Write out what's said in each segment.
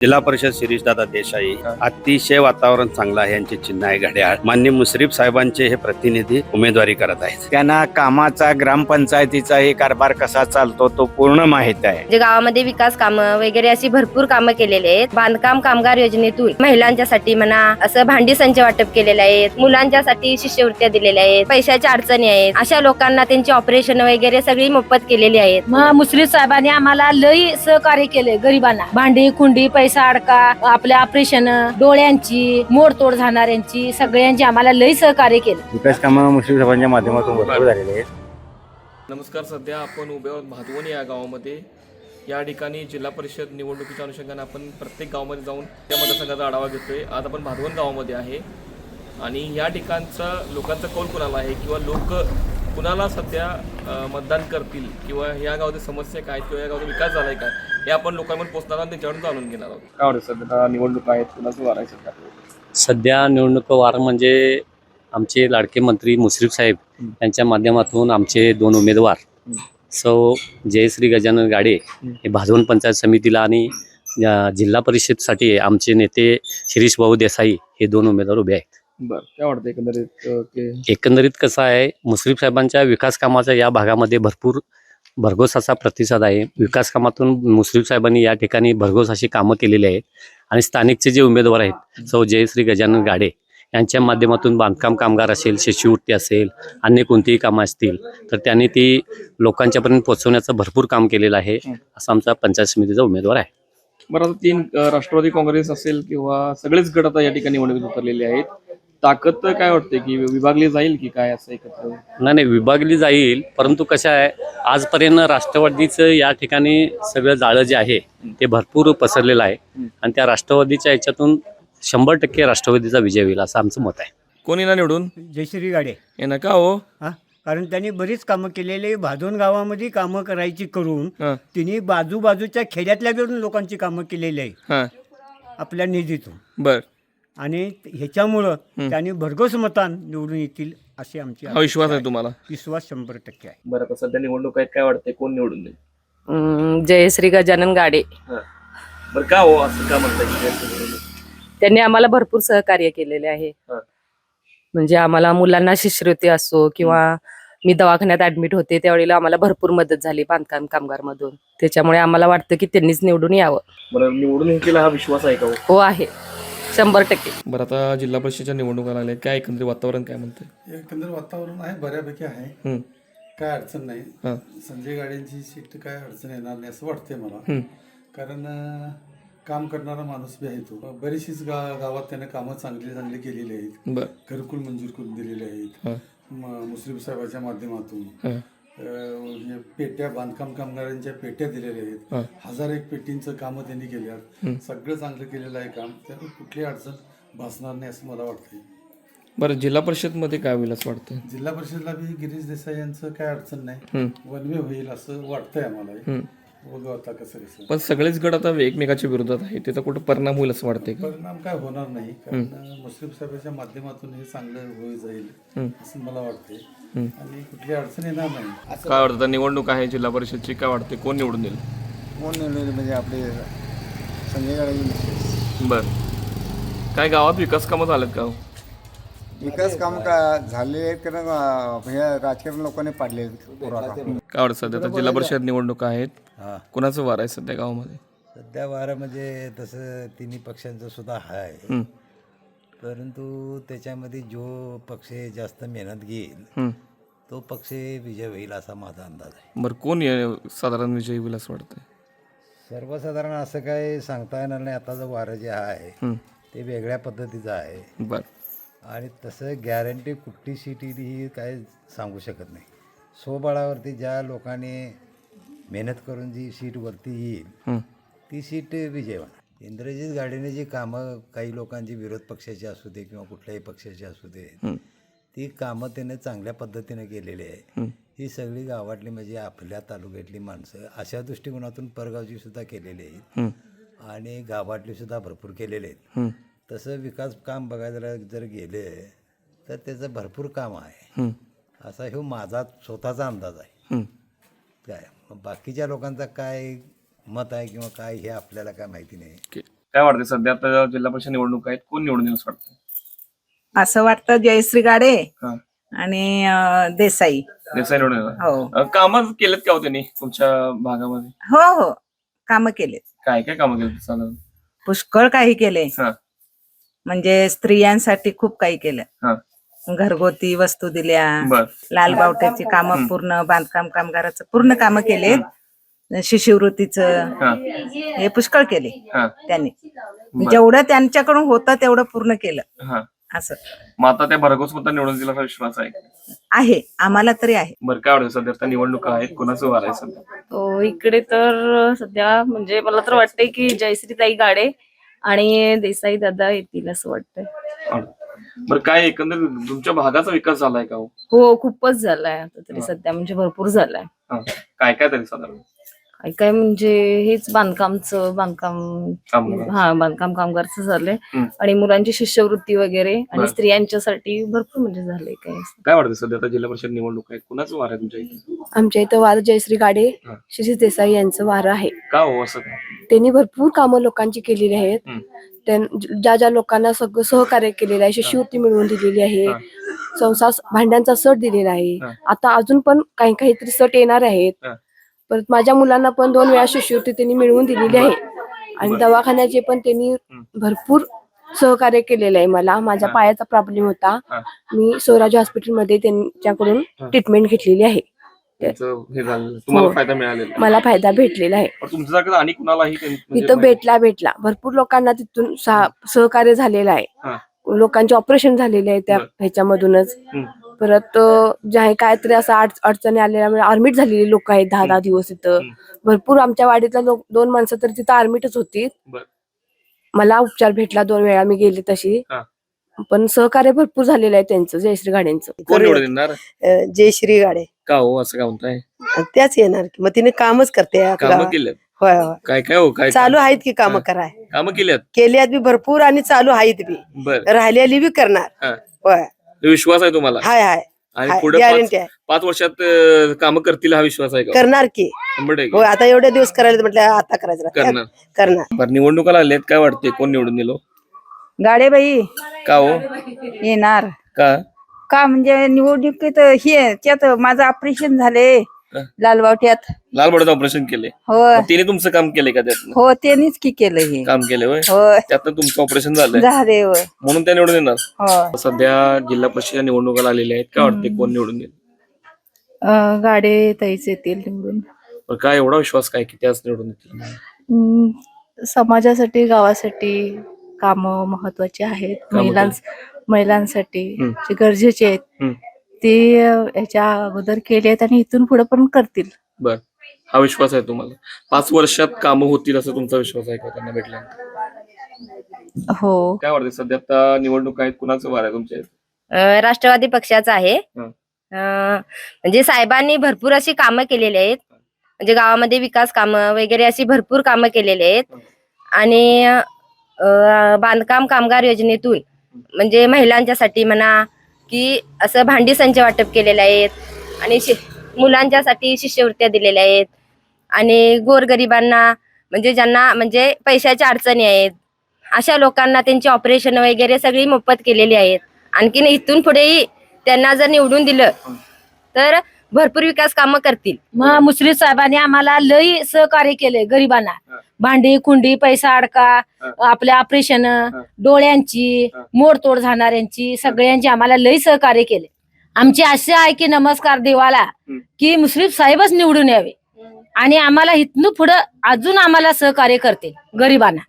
जिल्हा परिषद शिरीषदादा देसाई अतिशय वातावरण चांगलं आहे. यांचे चिन्ह आहे घड्याळ. माननीय मुश्रीफ साहेबांचे हे प्रतिनिधी उमेदवारी करत आहेत. त्यांना कामाचा ग्रामपंचायतीचा हे कारभार कसा चालतो तो पूर्ण माहित आहे. जे गावामध्ये विकास कामं वगैरे अशी भरपूर कामं केलेली आहेत. बांधकाम कामगार योजनेतून महिलांच्यासाठी म्हणा असं भांडी संच वाटप केलेले आहेत. मुलांच्यासाठी शिष्यवृत्त्या दिलेल्या आहेत. पैशाच्या अडचणी आहेत अशा लोकांना त्यांची ऑपरेशन वगैरे सगळी मोफत केलेली आहेत. मग मुश्रीफ साहेबांनी आम्हाला लई सहकार्य केले. गरिबांना भांडी खुंडी पैसा अडका आपल्या ऑपरेशन डोळ्यांची मोडतोड झाणाऱ्यांची सगळ्यांची आम्हाला लई सहकार्य केले. विकास कामं मुश्रीफ साहेबांच्या माध्यमातून भरपूर झालेले आहेत. नमस्कार. सध्या आपण उभे आहोत भादवण या गावामध्ये. या ठिकाणी जिल्हा परिषद निवडणुकीच्या अनुषंगाने आपण प्रत्येक गावामध्ये जाऊन त्या मतदारसंघाचा आढावा घेतोय. आज आपण भादवण गावामध्ये आहे आणि या ठिकाणचा लोकांचा कौल कुणाला आहे किंवा लोक कुणाला सध्या मतदान करतील किंवा या गावातील समस्या काय किंवा या गावाचा विकास झालाय काय हे आपण लोकांमध्ये पोहोचणार आणि त्याच्यावरून जाणून घेणार आहोत. काय वाटतं सध्या निवडणूक आहेत कुणाचं वारायचं का? सध्या निवडणूक वार म्हणजे आमचे लाडके मंत्री मुश्रीफ साहेब यांच्या माध्यमातून आमचे दोन उमेदवार सौ जयश्री गजानन गाडे हे भादवण पंचायत समितीला आणि जिल्हा परिषदसाठी आमचे नेते शिरीष भाऊ देसाई हे दोन उमेदवार उभे आहेत. बरं, काय वाटतं एकंदरीत? एकंदरीत कसं आहे, मुश्रीफ साहेबांच्या विकास कामाचा या भागामध्ये भरघोस असा प्रतिसाद आहे. विकास कामातून मुश्रीफ साहेबांनी या ठिकाणी भरघोस अशी कामं केलेली आहेत आणि स्थानिकचे जे उमेदवार आहेत सौ जयश्री गजानन गाडे यांच्या माध्यमातून बांधकाम कामगार असेल, शिष्यवृत्ती असेल, अन्य कोणतीही कामं असतील तर त्यांनी ती लोकांच्यापर्यंत पोहोचवण्याचं भरपूर काम केलेलं आहे. असा आमचा पंचायत समितीचा उमेदवार आहे. बरं, आता तीन राष्ट्रवादी काँग्रेस असेल किंवा सगळेच गट आता या ठिकाणी निवडणुकीत उतरलेले आहेत. ताकद तर काय वाटते की विभागली जाईल की काय असं एकत्र? नाही, विभागली जाईल, परंतु कसं आहे आजपर्यंत राष्ट्रवादीचं या ठिकाणी सगळं जाळं जे आहे ते भरपूर पसरलेलं आहे आणि त्या राष्ट्रवादीच्या याच्यातून 100% राष्ट्रवादीचा विजय होईल असं आमचं मत आहे. कोणी ना निवडून जयश्री गाडे हे नका हो. कारण त्यांनी बरीच कामं केलेली. भादोन गावामध्ये कामं करायची करून हा. तिने बाजूबाजूच्या खेड्यातल्या मिळून लोकांची कामं केलेली आहे हा. आपल्या निधीतून. बर, आणि ह्याच्यामुळं त्यांनी भरघोस मतान निवडून येतील अशी आमची हा विश्वास आहे तुम्हाला? विश्वास 100% आहे. बरं, आता सध्या निवडणूक आहेत, काय वाटते कोण निवडून देईल? जयश्री गजानन गाडे बरं, का हो असं का म्हणताय? त्यांनी आम्हाला भरपूर सहकार्य केलेले आहे. हा. म्हणजे आम्हाला मुलांना शिष्यवृत्ती असो किंवा मी दवाखान्यात ऍडमिट होते त्यावेळेला आम्हाला भरपूर मदत झाली बांधकाम कामगार मधून. त्याच्यामुळे आम्हाला वाटतं की त्यांनीच निवडून यावं. बरं, निवडून केला हा विश्वास आहे का हो? हो आहे 100%. बरं, आता जिल्हा परिषदेच्या निवडणुका लागल्या, काय एकंदरीत वातावरण काय म्हणतंय? एकंदर वातावरण आहे, बऱ्यापैकी आहे. काय अडचण नाही. संजय गाड्यांची सीट काय अडचण येणार नाही असं वाटतंय मला. कारण काम करणारा माणूस बी आहे तो. बरीचशीच गावात त्याने कामं चांगली केलेली आहेत. घरकुल मंजूर करून दिलेले आहेत मुश्रीफ साहेबांच्या माध्यमातून. पेट्या बांधकाम कामगारांच्या पेट्या दिलेल्या आहेत. 1001 पेटींचं कामं त्यांनी केल्यात. सगळं चांगलं केलेलं आहे काम. त्यामुळे कुठली अडचण भासणार नाही असं मला वाटतंय. बरं, जिल्हा परिषद मध्ये काय होईल असं वाटतं? जिल्हा परिषदला बी गिरीश देसाई यांचं काय अडचण नाही. वनवे होईल असं वाटतंय आम्हाला. बघू आता कसं. पण सगळेच गट आता एकमेकाच्या विरोधात आहे, त्याचा कुठं परिणाम होईल असं वाटतंय का? परिणाम काय होणार नाही. कारण मुश्रीफ साहेबांच्या माध्यमातून हे चांगलं होईल जाईल असं मला वाटतंय आणि कुठली अडचण येणार नाही. काय वाटतं? निवडणूक आहे जिल्हा परिषदची, काय वाटते कोण निवडून येईल? कोण निवडून म्हणजे आपले संजय गाडे. बरं, काय गावात विकास कामं झालेत का? विकास काम का झाले कारण हे राजकारण लोकांनी पाडले. काय वाटतं सध्या आता जिल्हा परिषद निवडणुका आहेत, कोणाचं वार आहे सध्या गावामध्ये? सध्या वारामध्ये तसं तिन्ही पक्षांचं सुद्धा आहे, परंतु त्याच्यामध्ये जो पक्ष जास्त मेहनत घेईल तो पक्ष विजय होईल असा माझा अंदाज आहे. बरं, कोण साधारण विजयी होईल असं वाटतंय? सर्वसाधारण असं काय सांगता येणार नाही. आता जो वारं जे आहे ते वेगळ्या पद्धतीचं आहे. बरं, आणि तसं गॅरंटी कुठली सीट येईल ही काय सांगू शकत नाही. स्वबळावरती ज्या लोकांनी मेहनत करून जी सीट वरती येईल ती सीट विजय होणार. इंद्रजित गाडीने जी कामं काही लोकांची विरोध पक्षाची असू दे किंवा कुठल्याही पक्षाची असू दे ती कामं त्याने चांगल्या पद्धतीने केलेली आहे. ही सगळी गावातली म्हणजे आपल्या तालुक्यातली माणसं अशा दृष्टिकोनातून परगावची सुद्धा केलेली आहेत आणि गावातली सुद्धा भरपूर केलेले आहेत. तसं विकास काम बघायला जर गेले तर त्याचं भरपूर काम आहे असा हे माझा स्वतःचा अंदाज आहे. काय बाकीच्या लोकांचा काय मत आहे किंवा काय हे आपल्याला काय माहिती नाही. काय वाटते सध्या आता जिल्हा परिषद निवडणूक आहेत, कोण निवडून येईल असं वाटतं? असं वाटतं जयश्री गाडे हा. आणि देसाई. देसाई निवडून येणार. हो कामं केलेत का हो त्यांनी तुमच्या भागामध्ये? हो हो कामं केलेत, काय काय कामं केलेत साधारण? पुष्कळ काही केले. हा. म्हणजे स्त्रियांसाठी खूप काही केलं. हा. घरगुती वस्तू दिल्या, बर. लाल बावट्याची कामं पूर्ण, बांधकाम कामगाराचं पूर्ण कामं केले, शिष्यवृत्तीचं हा. हे पुष्कळ केले हा. त्यांनी. बर. जेवढं त्यांच्याकडून होतं तेवढं पूर्ण केलं. हा. असं मग आता त्या भरघोस मतात निवडून दिला असा विश्वास आहे? आहे, आम्हाला तरी आहे. बरं, काय वाटतं सध्या आता निवडणुका आहेत, कोणाचं वार आहे सध्या? इकडे तर सध्या म्हणजे मला तर वाटतंय की जयश्रीताई गाडे आणि देसाई दादा येतील असं वाटतंय. बरं, काय एकंदरीत तुमच्या भागाचा विकास झालाय का हो? हो, खूपच झालाय आता तरी सध्या, म्हणजे भरपूर झालाय. हा. काय काय तरी साधारण? काय काय म्हणजे हेच बांधकाम कामगार. हा, बांधकाम कामगारचं झालंय हम्म. आणि मुलांची शिष्यवृत्ती वगैरे आणि बरं. स्त्रियांच्यासाठी भरपूर म्हणजे झालंय काय. काय वाटतं सध्या आता जिल्हा परिषद निवडणूक आहे, कुणाचं वार आहे तुमच्या इथे? आमच्या इथं वार जयश्री गाडे, हा. शिरीष देसाई यांचं वार आहे. का हो असं काय? त्यांनी भरपूर कामं लोकांची केलेली आहेत. हम्म. ज्या ज्या लोकांना सगळं सहकार्य केलेलं आहे, शिष्यवृत्ती मिळवून दिलेली आहे, हा. संसार भांड्यांचा सट दिलेला आहे. हा. आता अजून पण काहीतरी सट येणार आहेत. हा. परत माझ्या मुलांना पण 2 वेळा शिष्यवृत्ती त्यांनी मिळवून दिलेली आहे आणि दवाखान्याचे पण त्यांनी भरपूर सहकार्य केलेलं आहे. माझ्या हा. पायाचा प्रॉब्लेम होता, हा. मी स्वराज हॉस्पिटलमध्ये त्यांच्याकडून ट्रीटमेंट घेतलेली आहे. त्यांचं हे झालं, तुम्हाला हो. फायदा मिळालेला आहे. मला फायदा भेटलेला आहे. पण तुमच्यासारखं आणि कुणालाही म्हणजे तिथं भेटला भरपूर लोकांना तिथून सहकार्य झालेलं आहे. हा. लोकांचे ऑपरेशन झालेले आहे त्या बरं. ह्याच्यामधूनच. हम्म. परत जे काहीतरी असं अडचणी आलेल्या ऍडमिट झालेले लोक आहेत 10-10 दिवस तिथं. हम्म. भरपूर आमच्या वाडीतला 2 माणसं तर तिथं ऍडमिटच होती. बरं. मला उपचार भेटला 2 वेळा मी गेली तशी. हा. पण सहकार्य भरपूर झालेलं आहे त्यांचं, जयश्री गाड्यांचं. कोण निवडून येणार? जयश्री गाडे का हो असं काय म्हणताय? त्याच येणार की. मग तिने कामच करते या कामं गावात. केल्यात? होय होय काय काय हो, काय चालू आहेत की काम कराय. कामं केल्यात? केल्यात बी भरपूर आणि चालू आहेत बी, बरं. राहिलेली बी करणार. हा. होय विश्वास आहे तुम्हाला? हाय हाय आणि हाय, पुढे गॅरंटी आहे. 5 वर्षात कामं करतील हा विश्वास आहे का? करणार की. 100% होय आता एवढे दिवस करायला म्हटलं आता करायचं करणार. करणार. बरं, निवडणुका लागल्यात, काय वाटते कोण निवडून दिलो? गाडेबाई का हो? येणार का? का म्हणजे निवडणुकीत हे त्यात माझं ऑपरेशन झाले हा. लालबावट्यात. लालबडाचं ऑपरेशन केले? हो तिने तुमचं काम केले का त्यातनं? हो त्यांनीच की केलं हे. काम केले होय? होय त्यातनं तुमचं ऑपरेशन झालंय झाले होय. म्हणून त्या निवडून येणार? हो सध्या जिल्हा परिषद निवडणुका लागलेल्या आहेत, काय वाटते कोण निवडून येईल? गाडे ताईच येतील निवडून. बरं, काय एवढा विश्वास काय की त्याच निवडून येतील? समाजासाठी, गावासाठी काम महत्वाची आहेत. कामं महिलांसाठी हम्म. जे गरजेचे आहेत हम्म. ते याच्या अगोदर केले आहेत आणि इथून पुढे पण करतील. बर, हा विश्वास आहे तुम्हाला? 5 वर्षात कामं होतील असं तुमचा विश्वास आहे का त्यांना भेटल्या? हो. काय वाटते सध्या आता निवडणूक आहेत, कुणाचं वार आहे तुमच्या इथे? राष्ट्रवादी पक्षाचा आहे. हा. म्हणजे साहेबांनी भरपूर अशी कामं केलेली आहेत. म्हणजे गावामध्ये विकास कामं वगैरे अशी भरपूर कामं केलेली आहेत आणि बांधकाम कामगार योजनेतून म्हणजे महिलांच्यासाठी म्हणा की असं भांडी संच वाटप केलेले आहेत आणि मुलांच्यासाठी शिष्यवृत्त्या दिलेल्या आहेत आणि गोरगरिबांना म्हणजे ज्यांना म्हणजे पैशाच्या अडचणी आहेत अशा लोकांना त्यांची ऑपरेशन वगैरे सगळी मोफत केलेली आहेत. आणखीन इथून पुढेही त्यांना जर निवडून दिलं तर भरपूर विकास कामं करतील. मग मुश्रीफ साहेबांनी आम्हाला लई सहकार्य केले गरिबांना. भांडी कुंडी पैसा अडका आपल्या ऑपरेशन डोळ्यांची मोडतोड झाणाऱ्यांची सगळ्यांची आम्हाला लई सहकार्य केले. आमची आशा आहे की नमस्कार देवाला की मुश्रीफ साहेबच निवडून यावे आणि आम्हाला इथून पुढं अजून आम्हाला सहकार्य करते गरिबांना.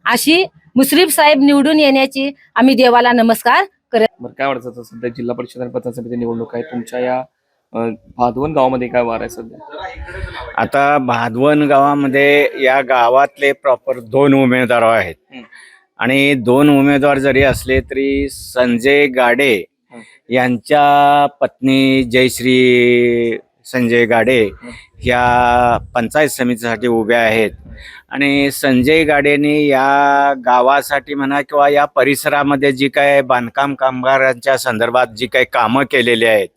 अशी मुश्रीफ साहेब निवडून येण्याची आम्ही देवाला नमस्कार करत. बरं, काय वाटतं सध्या जिल्हा परिषद आणि पंचायत समिती निवडणूक आहे तुमच्या या भादवण गावामध्ये, काय वार आहे सध्या? आता भादवण गावामध्ये या गावातले प्रॉपर 2 उमेदवार आहेत आणि 2 उमेदवार जरी असले तरी संजय गाडे यांच्या पत्नी जयश्री संजय गाडे ह्या पंचायत समितीसाठी उभ्या आहेत आणि संजय गाडेंनी या गावासाठी म्हणा किंवा या परिसरामध्ये जी काय बांधकाम कामगारांच्या संदर्भात जी काही कामं केलेली आहेत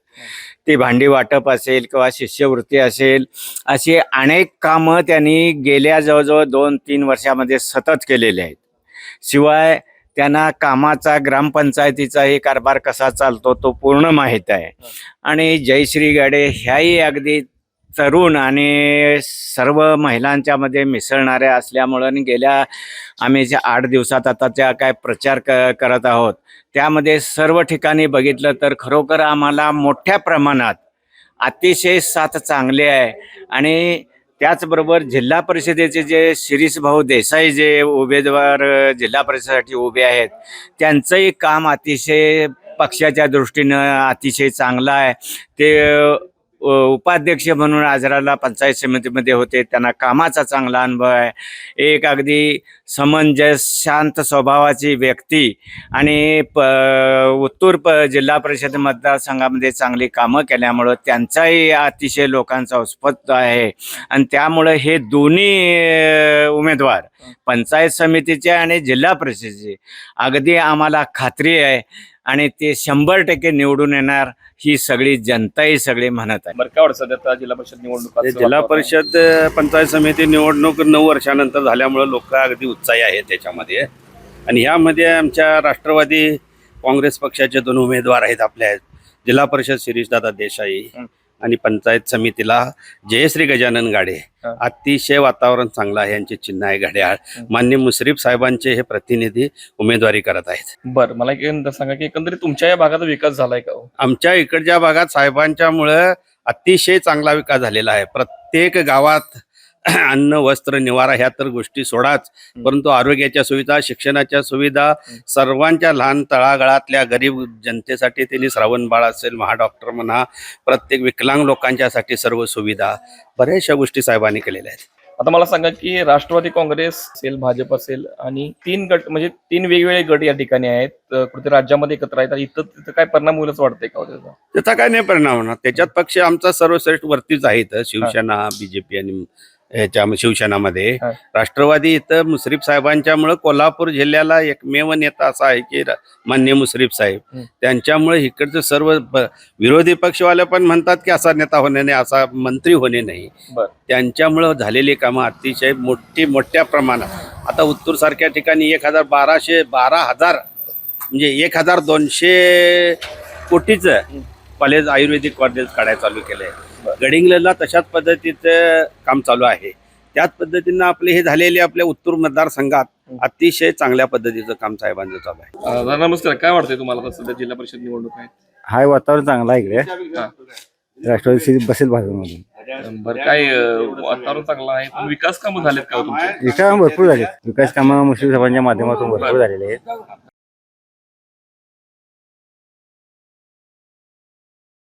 ती भांडी वाटप असेल किंवा शिष्यवृत्ती असेल अशी अनेक कामं त्यांनी गेल्या जवळजवळ 2-3 वर्षामध्ये सतत केलेली आहेत. शिवाय त्यांना कामाचा ग्रामपंचायतीचाही कारभार कसा चालतो तो पूर्ण माहीत आहे. आणि जयश्री गाडे ह्याही अगदी तरुण आणि सर्व महिलांच्या मध्ये मिसळणाऱ्या असल्यामुळं आणि गेल्या आम्ही ज्या 8 दिवसात आता त्या काय प्रचार करत आहोत त्यामध्ये सर्व ठिकाणी बघितलं तर खरोखर आम्हाला मोठ्या प्रमाणात अतिशय साथ चांगली आहे. आणि त्याचबरोबर जिल्हा परिषदेचे जे शिरीष भाऊ देसाई जे उमेदवार जिल्हा परिषदेसाठी उभे आहेत त्यांचंही काम अतिशय पक्षाच्या दृष्टीनं अतिशय चांगलं आहे. ते उपाध्यक्ष म्हणून आजराला पंचायत समितीमध्ये होते, त्यांना कामाचा चांगला अनुभव आहे. एक अगदी समंजस शांत स्वभावाची व्यक्ती आणि उत्तूर जिल्हा परिषद मतदारसंघामध्ये चांगली कामं केल्यामुळं त्यांचाही अतिशय लोकांचा उत्स्फूर्त आहे. आणि त्यामुळं हे दोन्ही उमेदवार पंचायत समितीचे आणि जिल्हा परिषदेचे अगदी आम्हाला खात्री आहे आणि ते 100% निवडून येणार ही सगळी जनताही सगळी म्हणत आहे. बरं काय वाटतं सध्या आता जिल्हा परिषद निवडणूक जिल्हा परिषद पंचायत समिती निवडणूक 9 वर्षानंतर झाल्यामुळे लोक अगदी उत्साही आहेत त्याच्यामध्ये. आणि ह्यामध्ये आमच्या राष्ट्रवादी काँग्रेस पक्षाचे 2 उमेदवार आहेत. आपल्या जिल्हा परिषद शिरीषदादा देसाई आणि पंचायत समितीला जयश्री गजानन गाडे. अतिशय वातावरण चांगलं आहे. यांचे चिन्ह आहे घड्याळ. माननीय मुश्रीफ साहेबांचे हे प्रतिनिधी उमेदवारी करत आहेत. बरं मला एक सांगा की एकंदरीत तुमच्या या भागाचा विकास झालाय का हो? आमच्या इकडच्या भागात साहेबांच्यामुळं अतिशय चांगला विकास झालेला आहे. प्रत्येक गावात अन्न वस्त्र निवारा ह्या तर गोष्टी सोडाच, परंतु आरोग्याच्या सुविधा, शिक्षणाच्या सुविधा, सर्वांच्या लहान तळागाळातल्या गरीब जनतेसाठी त्यांनी श्रावणबाळ असेल, महाडॉक्टर म्हणा, प्रत्येक विकलांग लोकांच्यासाठी सर्व सुविधा बऱ्याचशा गोष्टी साहेबांनी केलेल्या आहेत. आता मला सांगा की राष्ट्रवादी काँग्रेस असेल, भाजप असेल आणि 3 गट म्हणजे 3 वेगवेगळे गट या ठिकाणी आहेत, कुठे राज्यामध्ये एकत्र आहेत. इथं तिथं काय परिणाम होईल असं वाटतंय का त्याचा? त्याचा काय नाही परिणाम होणार. त्याच्यात पक्ष आमचा सर्वश्रेष्ठ वरतीच आहेत. शिवसेना, बीजेपी आणि ह्याच्या शिवसेनामध्ये राष्ट्रवादी इथं मुश्रीफ साहेबांच्यामुळे कोल्हापूर जिल्ह्याला एकमेव नेता असा आहे की माननीय मुश्रीफ साहेब. त्यांच्यामुळे इकडचं सर्व विरोधी पक्षवाले पण म्हणतात की असा नेता होणे नाही, असा मंत्री होणे नाही. त्यांच्यामुळं झालेली कामं अतिशय मोठ्या प्रमाणात. आता उत्तूर सारख्या ठिकाणी 12,000 म्हणजे 1,200 कोटीचं कॉलेज, आयुर्वेदिक कॉलेज काढायला चालू केलंय. गडिंग्लजला तशाच पद्धतीचं काम चालू आहे. त्याच पद्धतीनं आपले हे झालेले आपल्या उत्तूर मतदारसंघात अतिशय चांगल्या पद्धतीचं काम साहेबांचं चालू आहे. नमस्कार, काय वाटतंय तुम्हाला आता सध्या जिल्हा परिषद निवडणूक आहे? हाय वातावरण चांगलं आहे इकडे. राष्ट्रवादी बसेल भाजपमधून. बरं काय वातावरण चांगलं आहे, पण विकास कामं झालेत का तुमचे? विकास भरपूर झाले. विकास कामं मुश्रीफ साहेबांच्या माध्यमातून भरपूर झालेले आहेत.